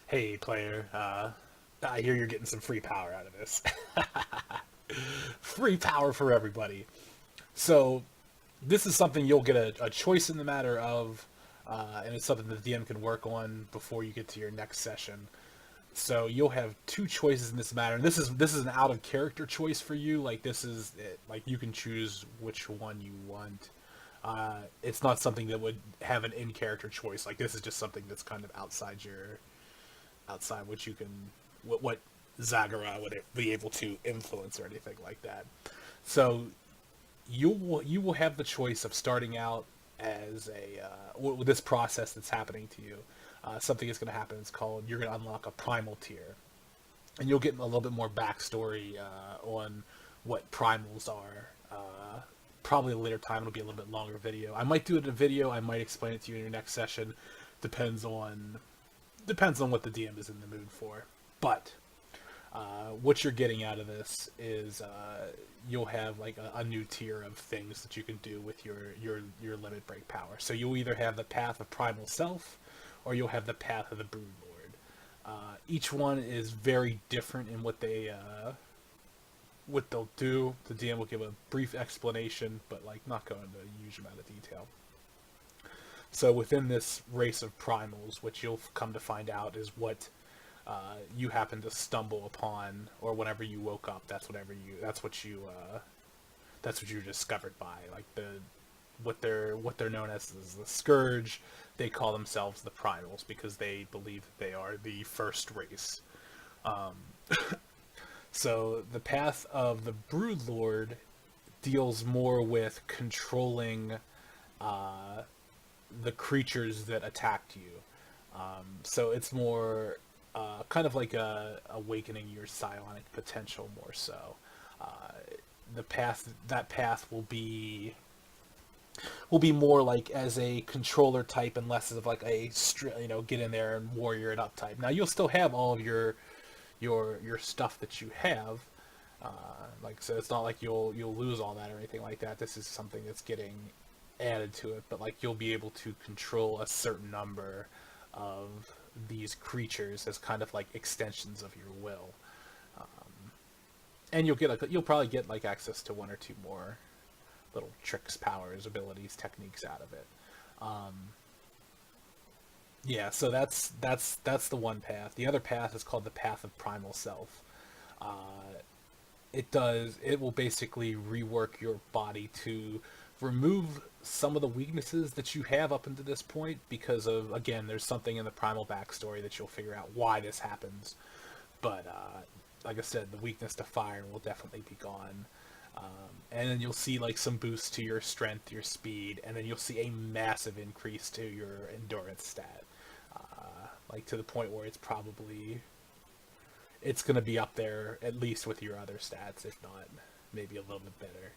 Hey player, I hear you're getting some free power out of this. Free power for everybody. So this is something you'll get a choice in the matter of, and it's something that the DM can work on before you get to your next session. So you'll have two choices in this matter, and this is an out of character choice for you. Like this is it. Like you can choose which one you want. It's not something that would have an in character choice. Like this is just something that's kind of outside what you can what Zagara would be able to influence or anything like that. So you will have the choice of starting out as a with this process that's happening to you. Something is going to happen. It's called you're going to unlock a primal tier, and you'll get a little bit more backstory on what primals are. Probably a later time. It'll be a little bit longer video. I might do it in a video. I might explain it to you in your next session. Depends on what the DM is in the mood for. But what you're getting out of this is you'll have like a new tier of things that you can do with your limit break power. So you'll either have the path of primal self, or you'll have the path of the brood lord. Each one is very different in what they'll do. The DM will give a brief explanation, but like not go into a huge amount of detail. So within this race of primals, which you'll come to find out is what you happen to stumble upon, or whenever you woke up, that's what you discovered by. Like what they're known as is the Scourge. They call themselves the Primals because they believe that they are the first race. Um, so the path of the Broodlord deals more with controlling uh, the creatures that attacked you. So it's more kind of like awakening your psionic potential more so. Uh, that path will be more like as a controller type and less of like a get in there and warrior it up type. Now you'll still have all of your stuff that you have. Like so, it's not like you'll lose all that or anything like that. This is something that's getting added to it, but like you'll be able to control a certain number of these creatures as kind of like extensions of your will, and you'll probably get like access to one or two more little tricks, powers, abilities, techniques out of it. Um, yeah, so that's the one path. The other path is called the path of primal self. Uh, it will basically rework your body to remove some of the weaknesses that you have up until this point because of, again, there's something in the primal backstory that you'll figure out why this happens. But like I said, the weakness to fire will definitely be gone. And then you'll see like some boost to your strength, your speed, and then you'll see a massive increase to your endurance stat, like to the point where it's going to be up there at least with your other stats, if not maybe a little bit better.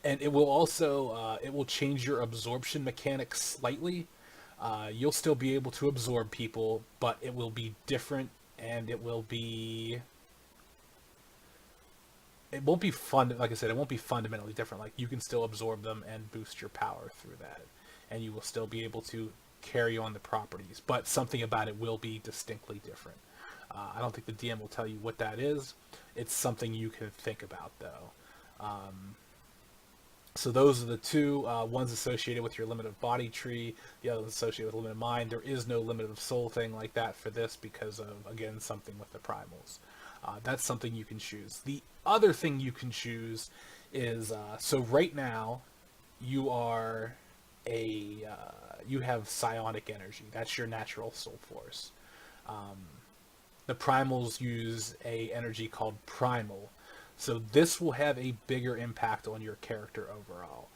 And it will also it will change your absorption mechanics slightly. You'll still be able to absorb people, but it will be different, and it won't be fun. Like I said, it won't be fundamentally different. Like you can still absorb them and boost your power through that, and you will still be able to carry on the properties. But something about it will be distinctly different. I don't think the DM will tell you what that is. It's something you can think about, though. So those are the two. One's associated with your limit of body tree. The other is associated with limit of mind. There is no limit of soul thing like that for this because of, again, something with the primals. That's something you can choose. The other thing you can choose is so right now you are you have psionic energy. That's your natural soul force. The primals use a energy called primal, so this will have a bigger impact on your character overall.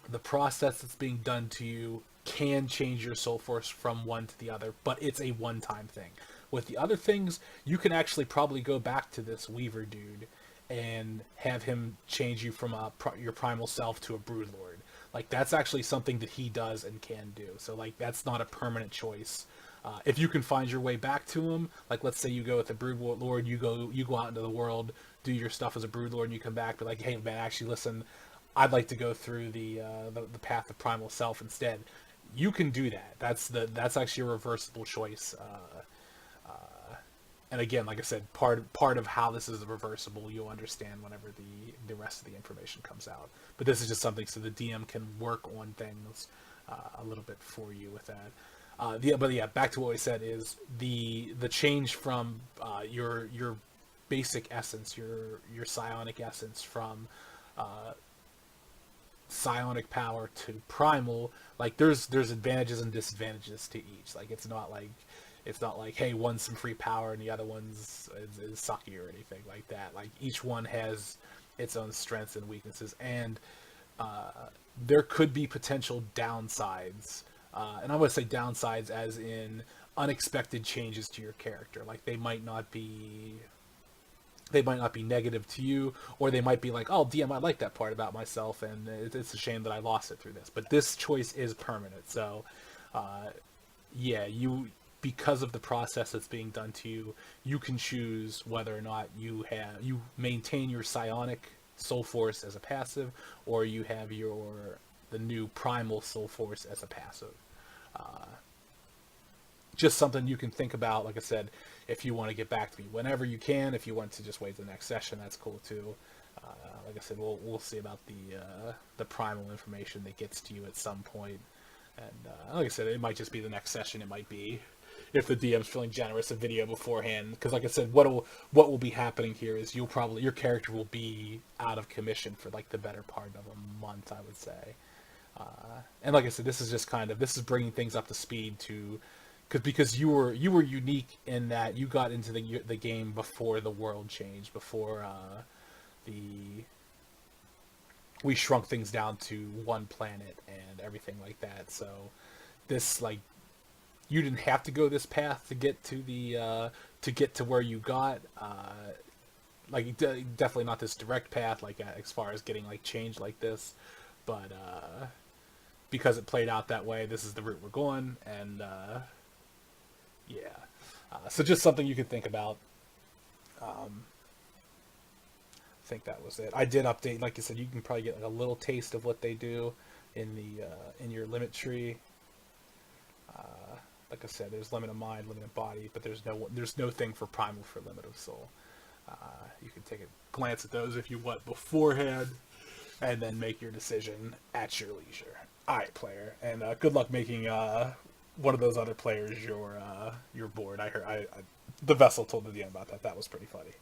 The process that's being done to you can change your soul force from one to the other, but it's a one-time thing. With the other things, you can actually probably go back to this Weaver dude and have him change you from your primal self to a broodlord. Like that's actually something that he does and can do. So like that's not a permanent choice. If you can find your way back to him, like let's say you go with the broodlord, you go out into the world, do your stuff as a broodlord, and you come back, be like, hey man, actually listen, I'd like to go through the path of primal self instead. you can do that. That's actually a reversible choice. And again, like I said, part of how this is reversible, you'll understand whenever the rest of the information comes out. But this is just something so the DM can work on things a little bit for you with that. But yeah, back to what we said is the change from your basic essence, your psionic essence from psionic power to primal. Like there's advantages and disadvantages to each. Like it's not like, hey, one's some free power and the other one's is sucky or anything like that. Like each one has its own strengths and weaknesses, and there could be potential downsides. And I would say downsides as in unexpected changes to your character. Like they might not be negative to you, or they might be like, oh, DM, I like that part about myself, and it's a shame that I lost it through this. But this choice is permanent, so yeah, because of the process that's being done to you, you can choose whether or not you maintain your psionic soul force as a passive, or you have the new primal soul force as a passive. Just something you can think about. Like I said, if you want to get back to me whenever you can, if you want to just wait the next session, that's cool too. Like I said, we'll see about the primal information that gets to you at some point. And like I said, it might just be the next session. It might be, if the DM's feeling generous, a video beforehand. Because like I said, what will be happening here is your character will be out of commission for like the better part of a month, I would say. And like I said, this is bringing things up to speed to, because you were unique in that you got into the game before the world changed, before the we shrunk things down to one planet and everything like that. So this, like, you didn't have to go this path to get to where you got. Like definitely not this direct path, like as far as getting like changed like this, but because it played out that way, this is the route we're going, and yeah. So just something you could think about. I think that was it. I did update, like you said, you can probably get like a little taste of what they do in in your limit tree. Like I said, there's limit of mind, limit of body, but there's no thing for primal for limit of soul. You can take a glance at those if you want beforehand, and then make your decision at your leisure. All right, player, and good luck making one of those other players your board. The vessel told the DM about that. That was pretty funny.